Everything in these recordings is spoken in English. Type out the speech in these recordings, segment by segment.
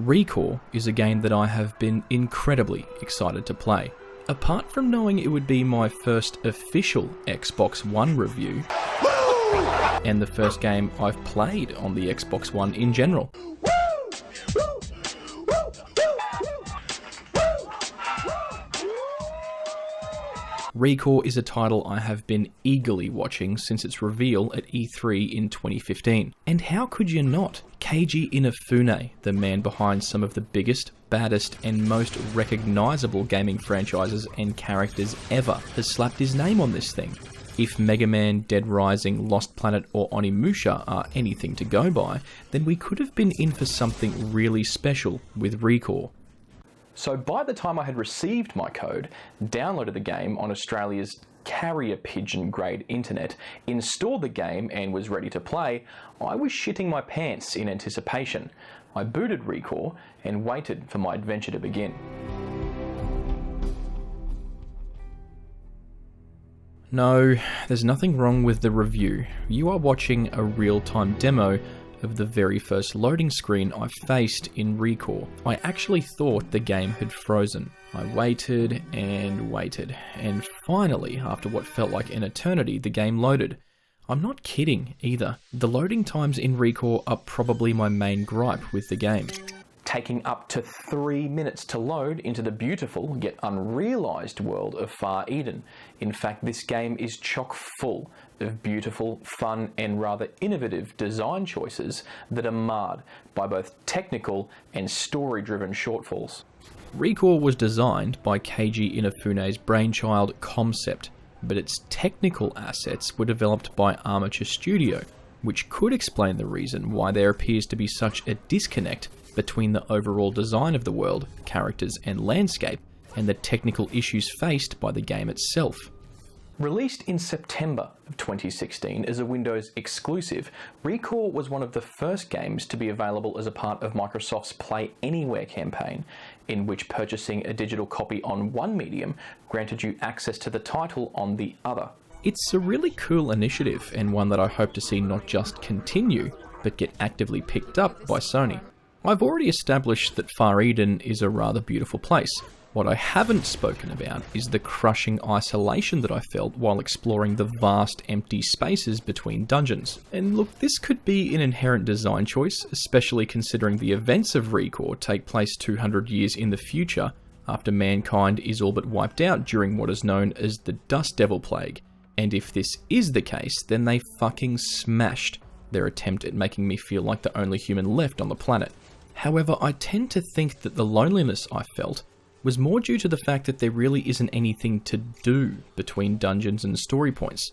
Recore is a game that I have been incredibly excited to play. Apart from knowing it would be my first official Xbox One review, and the first game I've played on the Xbox One in general. Recore is a title I have been eagerly watching since its reveal at E3 in 2015. And how could you not? Keiji Inafune, the man behind some of the biggest, baddest, and most recognisable gaming franchises and characters ever, has slapped his name on this thing. If Mega Man, Dead Rising, Lost Planet, or Onimusha are anything to go by, then we could have been in for something really special with Recore. So by the time I had received my code, downloaded the game on Australia's carrier pigeon grade internet, installed the game and was ready to play, I was shitting my pants in anticipation. I booted Recore and waited for my adventure to begin. No, there's nothing wrong with the review. You are watching a real-time demo of the very first loading screen I faced in Recore. I actually thought the game had frozen. I waited and waited, and finally, after what felt like an eternity, the game loaded. I'm not kidding either. The loading times in Recore are probably my main gripe with the game. Taking up to 3 minutes to load into the beautiful yet unrealised world of Far Eden. In fact, this game is chock full of beautiful, fun and rather innovative design choices that are marred by both technical and story-driven shortfalls. Recore was designed by Keiji Inafune's brainchild Concept, but its technical assets were developed by Armature Studio, which could explain the reason why there appears to be such a disconnect between the overall design of the world, characters and landscape, and the technical issues faced by the game itself. Released in September of 2016 as a Windows exclusive, Recore was one of the first games to be available as a part of Microsoft's Play Anywhere campaign, in which purchasing a digital copy on one medium granted you access to the title on the other. It's a really cool initiative, and one that I hope to see not just continue, but get actively picked up by Sony. I've already established that Far Eden is a rather beautiful place. What I haven't spoken about is the crushing isolation that I felt while exploring the vast empty spaces between dungeons. And look, this could be an inherent design choice, especially considering the events of Recore take place 200 years in the future, after mankind is all but wiped out during what is known as the Dust Devil Plague. And if this is the case, then they fucking smashed their attempt at making me feel like the only human left on the planet. However, I tend to think that the loneliness I felt was more due to the fact that there really isn't anything to do between dungeons and story points.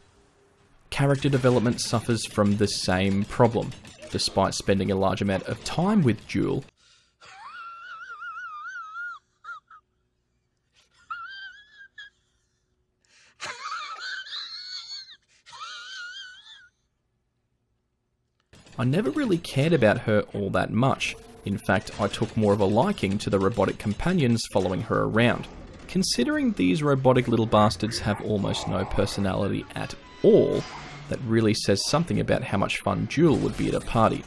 Character development suffers from the same problem, despite spending a large amount of time with Jewel. I never really cared about her all that much. In fact, I took more of a liking to the robotic companions following her around. Considering these robotic little bastards have almost no personality at all, that really says something about how much fun Jewel would be at a party.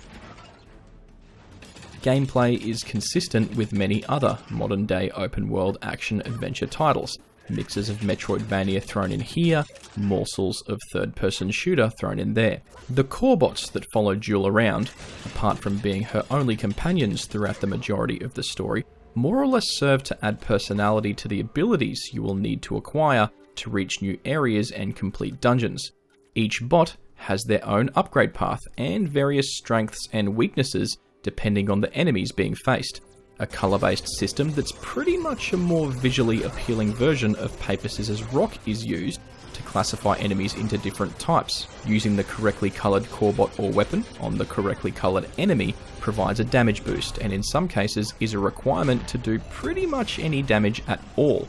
Gameplay is consistent with many other modern-day open-world action-adventure titles. Mixes of Metroidvania thrown in here, morsels of third-person shooter thrown in there. The core bots that follow Jewel around, apart from being her only companions throughout the majority of the story, more or less serve to add personality to the abilities you will need to acquire to reach new areas and complete dungeons. Each bot has their own upgrade path and various strengths and weaknesses depending on the enemies being faced. A colour-based system that's pretty much a more visually appealing version of paper, scissors, rock is used to classify enemies into different types. Using the correctly coloured core bot or weapon on the correctly coloured enemy provides a damage boost, and in some cases is a requirement to do pretty much any damage at all.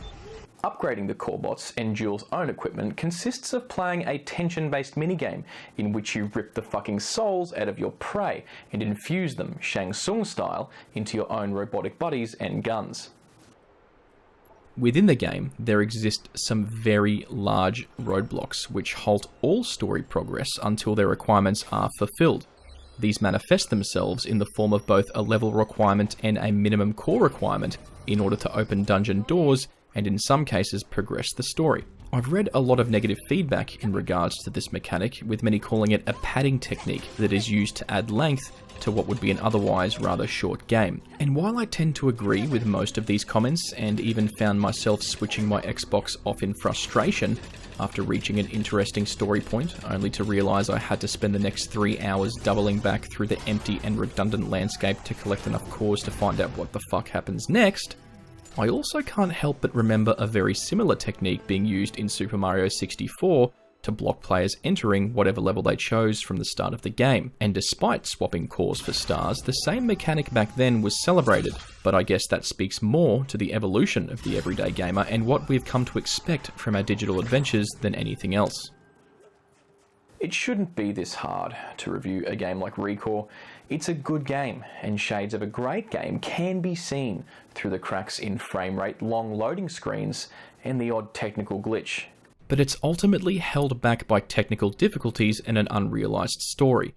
Upgrading the core bots and Jewel's own equipment consists of playing a tension-based minigame in which you rip the fucking souls out of your prey and infuse them, Shang Tsung style, into your own robotic buddies and guns. Within the game, there exist some very large roadblocks which halt all story progress until their requirements are fulfilled. These manifest themselves in the form of both a level requirement and a minimum core requirement in order to open dungeon doors and in some cases progress the story. I've read a lot of negative feedback in regards to this mechanic, with many calling it a padding technique that is used to add length to what would be an otherwise rather short game. And while I tend to agree with most of these comments, and even found myself switching my Xbox off in frustration after reaching an interesting story point, only to realise I had to spend the next 3 hours doubling back through the empty and redundant landscape to collect enough cores to find out what the fuck happens next, I also can't help but remember a very similar technique being used in Super Mario 64 to block players entering whatever level they chose from the start of the game. And despite swapping cores for stars, the same mechanic back then was celebrated. But I guess that speaks more to the evolution of the everyday gamer and what we've come to expect from our digital adventures than anything else. It shouldn't be this hard to review a game like Recore. It's a good game, and shades of a great game can be seen through the cracks in frame rate, long loading screens, and the odd technical glitch. But it's ultimately held back by technical difficulties and an unrealised story.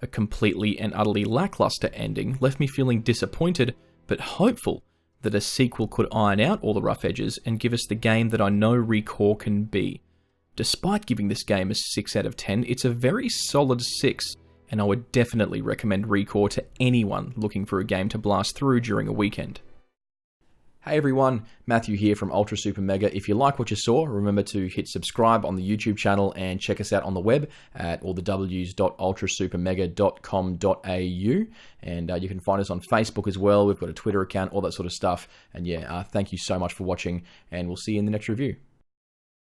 A completely and utterly lackluster ending left me feeling disappointed, but hopeful that a sequel could iron out all the rough edges and give us the game that I know Recore can be. Despite giving this game a 6 out of 10, it's a very solid 6, and I would definitely recommend Recore to anyone looking for a game to blast through during a weekend. Hey everyone, Matthew here from Ultra Super Mega. If you like what you saw, remember to hit subscribe on the YouTube channel and check us out on the web at allthews.ultrasupermega.com.au, and you can find us on Facebook as well. We've got a Twitter account, all that sort of stuff. And yeah, thank you so much for watching, and we'll see you in the next review.